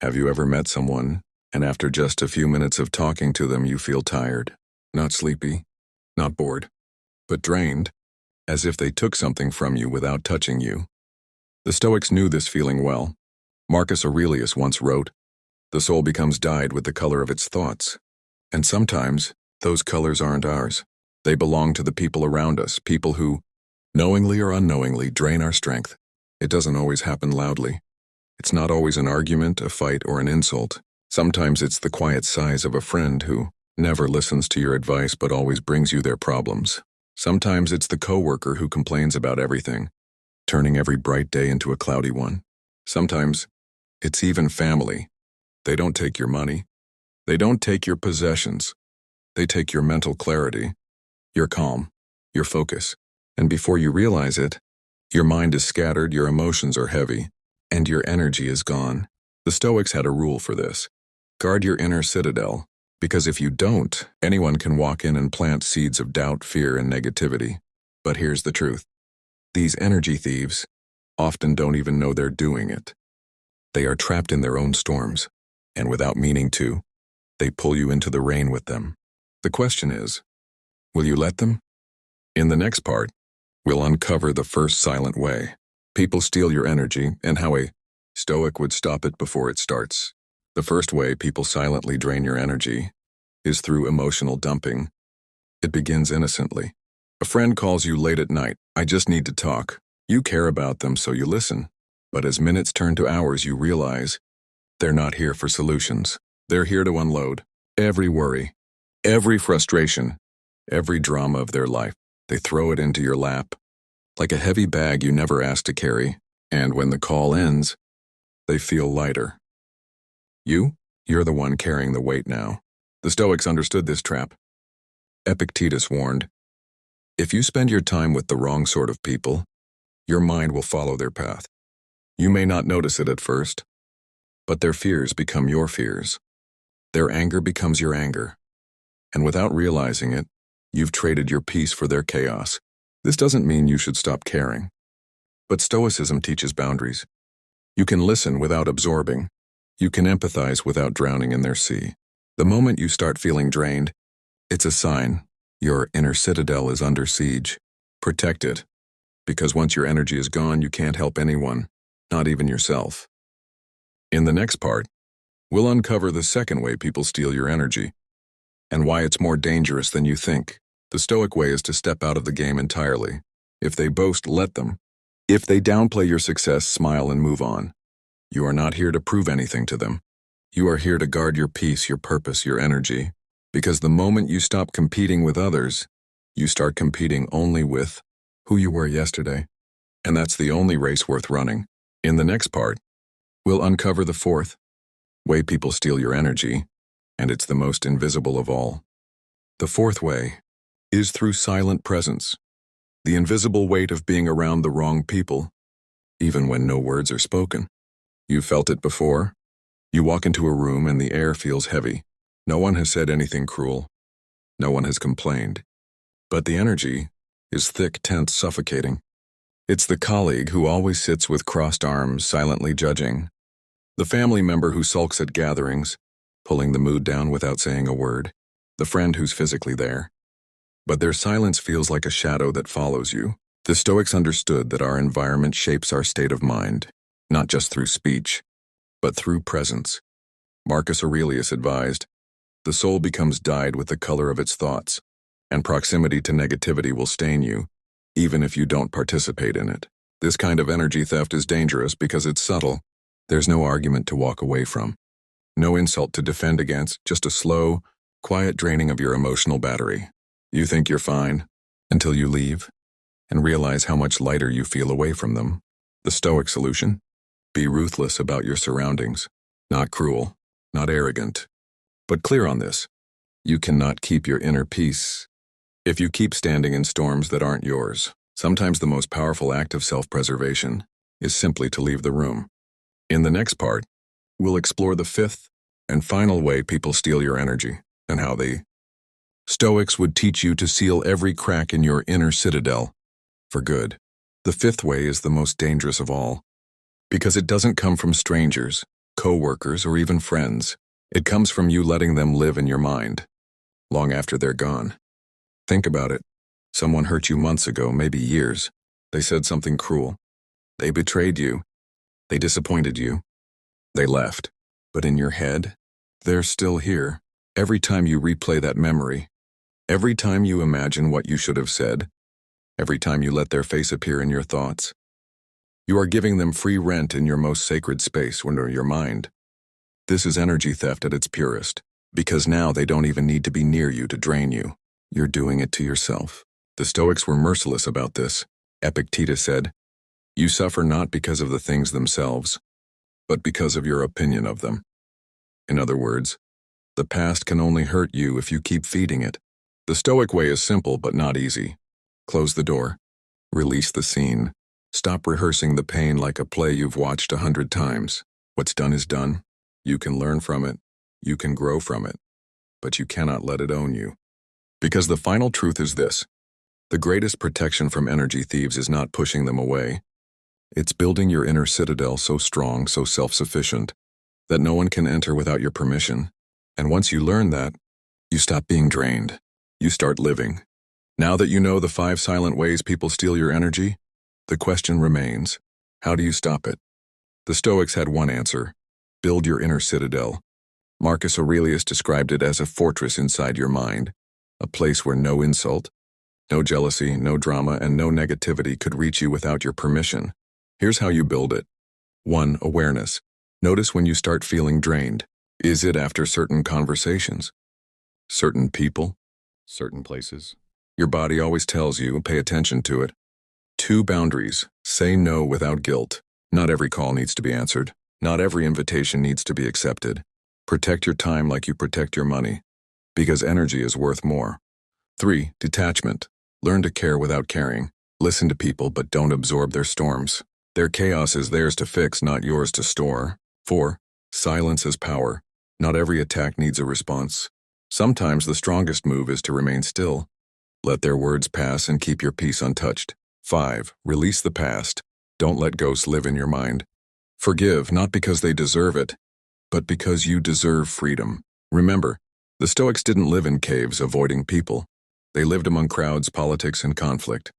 Have you ever met someone, and after just a few minutes of talking to them you feel tired, not sleepy, not bored, but drained, as if they took something from you without touching you? The Stoics knew this feeling well. Marcus Aurelius once wrote, "The soul becomes dyed with the color of its thoughts." And sometimes, those colors aren't ours. They belong to the people around us, people who, knowingly or unknowingly, drain our strength. It doesn't always happen loudly. It's not always an argument, a fight, or an insult. Sometimes it's the quiet sighs of a friend who never listens to your advice but always brings you their problems. Sometimes it's the coworker who complains about everything, turning every bright day into a cloudy one. Sometimes it's even family. They don't take your money. They don't take your possessions. They take your mental clarity, your calm, your focus. And before you realize it, your mind is scattered, your emotions are heavy, and your energy is gone. The Stoics had a rule for this. Guard your inner citadel, because if you don't, anyone can walk in and plant seeds of doubt, fear, and negativity. But here's the truth. These energy thieves often don't even know they're doing it. They are trapped in their own storms, and without meaning to, they pull you into the rain with them. The question is, will you let them? In the next part, we'll uncover the first silent way people steal your energy and how a Stoic would stop it before it starts. The first way people silently drain your energy is through emotional dumping. It begins innocently. A friend calls you late at night. "I just need to talk." You care about them, so you listen. But as minutes turn to hours, you realize they're not here for solutions. They're here to unload every worry, every frustration, every drama of their life. They throw it into your lap, like a heavy bag you never asked to carry, and when the call ends, they feel lighter. You're the one carrying the weight now. The Stoics understood this trap. Epictetus warned, "If you spend your time with the wrong sort of people, your mind will follow their path. You may not notice it at first, but their fears become your fears. Their anger becomes your anger. And without realizing it, you've traded your peace for their chaos." This doesn't mean you should stop caring. But Stoicism teaches boundaries. You can listen without absorbing. You can empathize without drowning in their sea. The moment you start feeling drained, it's a sign your inner citadel is under siege. Protect it, because once your energy is gone, you can't help anyone, not even yourself. In the next part, we'll uncover the second way people steal your energy, and why it's more dangerous than you think. The Stoic way is to step out of the game entirely. If they boast, let them. If they downplay your success, smile and move on. You are not here to prove anything to them. You are here to guard your peace, your purpose, your energy. Because the moment you stop competing with others, you start competing only with who you were yesterday. And that's the only race worth running. In the next part, we'll uncover the fourth way people steal your energy, and it's the most invisible of all. The fourth way is through silent presence. The invisible weight of being around the wrong people, even when no words are spoken. You've felt it before. You walk into a room and the air feels heavy. No one has said anything cruel. No one has complained. But the energy is thick, tense, suffocating. It's the colleague who always sits with crossed arms, silently judging. The family member who sulks at gatherings, pulling the mood down without saying a word. The friend who's physically there. But their silence feels like a shadow that follows you. The Stoics understood that our environment shapes our state of mind, not just through speech, but through presence. Marcus Aurelius advised, "The soul becomes dyed with the color of its thoughts, and proximity to negativity will stain you, even if you don't participate in it." This kind of energy theft is dangerous because it's subtle. There's no argument to walk away from, no insult to defend against, just a slow, quiet draining of your emotional battery. You think you're fine until you leave and realize how much lighter you feel away from them. The Stoic solution: be ruthless about your surroundings. Not cruel, not arrogant, but clear on this. You cannot keep your inner peace if you keep standing in storms that aren't yours. Sometimes the most powerful act of self-preservation is simply to leave the room. In the next part, we'll explore the fifth and final way people steal your energy, and how the Stoics would teach you to seal every crack in your inner citadel for good. The fifth way is the most dangerous of all, because it doesn't come from strangers. co-workers, or even friends. It comes from you letting them live in your mind, long after they're gone. Think about it. Someone hurt you months ago, maybe years. They said something cruel. They betrayed you. They disappointed you. They left. But in your head, they're still here. Every time you replay that memory, every time you imagine what you should have said, every time you let their face appear in your thoughts, you are giving them free rent in your most sacred space, under your mind. This is energy theft at its purest, because now they don't even need to be near you to drain you. You're doing it to yourself. The Stoics were merciless about this. Epictetus said, "You suffer not because of the things themselves, but because of your opinion of them." In other words, the past can only hurt you if you keep feeding it. The Stoic way is simple but not easy. Close the door. Release the scene. Stop rehearsing the pain like a play you've watched 100 times. What's done is done. You can learn from it. You can grow from it. But you cannot let it own you. Because the final truth is this: the greatest protection from energy thieves is not pushing them away. It's building your inner citadel so strong, so self-sufficient, that no one can enter without your permission. And once you learn that, you stop being drained. You start living. Now that you know the 5 silent ways people steal your energy, the question remains, how do you stop it? The Stoics had one answer: build your inner citadel. Marcus Aurelius described it as a fortress inside your mind, a place where no insult, no jealousy, no drama, and no negativity could reach you without your permission. Here's how you build it. 1. Awareness. Notice when you start feeling drained. Is it after certain conversations? Certain people? Certain places? Your body always tells you, pay attention to it. 2. Boundaries. Say no without guilt. Not every call needs to be answered. Not every invitation needs to be accepted. Protect your time like you protect your money, because energy is worth more. 3. Detachment. Learn to care without caring. Listen to people, but don't absorb their storms. Their chaos is theirs to fix, not yours to store. 4. Silence is power. Not every attack needs a response. Sometimes the strongest move is to remain still. Let their words pass and keep your peace untouched. 5. Release the past. Don't let ghosts live in your mind. Forgive, not because they deserve it, but because you deserve freedom. Remember, the Stoics didn't live in caves avoiding people. They lived among crowds, politics, and conflict.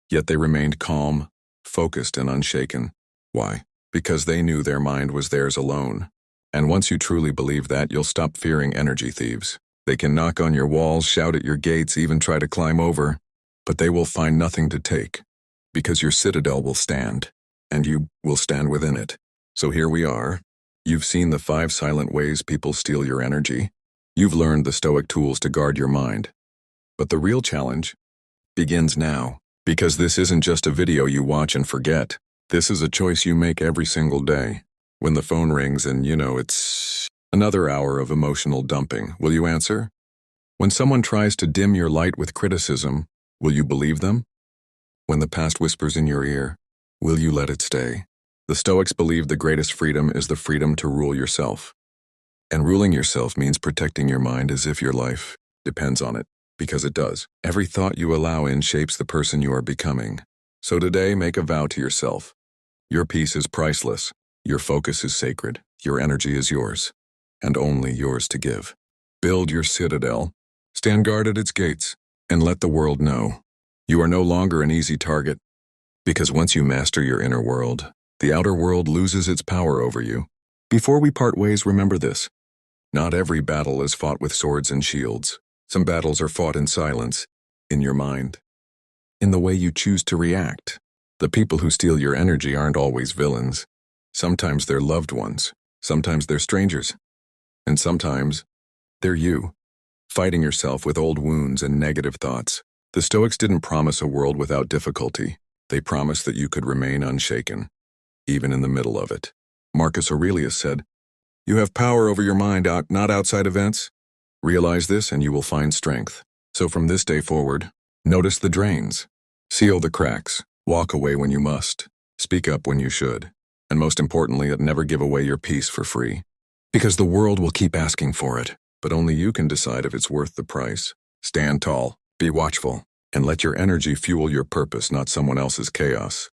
Yet they remained calm, focused, and unshaken. Why? Because they knew their mind was theirs alone. And once you truly believe that, you'll stop fearing energy thieves. They can knock on your walls, shout at your gates, even try to climb over, but they will find nothing to take, because your citadel will stand, and you will stand within it. So here we are. You've seen the 5 silent ways people steal your energy. You've learned the Stoic tools to guard your mind. But the real challenge begins now, because this isn't just a video you watch and forget. This is a choice you make every single day. When the phone rings and it's another hour of emotional dumping, will you answer? When someone tries to dim your light with criticism, will you believe them? When the past whispers in your ear, will you let it stay? The Stoics believe the greatest freedom is the freedom to rule yourself. And ruling yourself means protecting your mind as if your life depends on it, because it does. Every thought you allow in shapes the person you are becoming. So today, make a vow to yourself. Your peace is priceless. Your focus is sacred. Your energy is yours, and only yours to give. Build your citadel. Stand guard at its gates, and let the world know. You are no longer an easy target, because once you master your inner world, the outer world loses its power over you. Before we part ways, remember this. Not every battle is fought with swords and shields. Some battles are fought in silence, in your mind, in the way you choose to react. The people who steal your energy aren't always villains. Sometimes they're loved ones. Sometimes they're strangers. And sometimes they're you, fighting yourself with old wounds and negative thoughts. The Stoics didn't promise a world without difficulty. They promised that you could remain unshaken, even in the middle of it. Marcus Aurelius said, "You have power over your mind, not outside events. Realize this and you will find strength." So from this day forward, notice the drains, seal the cracks, walk away when you must, speak up when you should, and most importantly, never give away your peace for free. Because the world will keep asking for it, but only you can decide if it's worth the price. Stand tall, be watchful, and let your energy fuel your purpose, not someone else's chaos.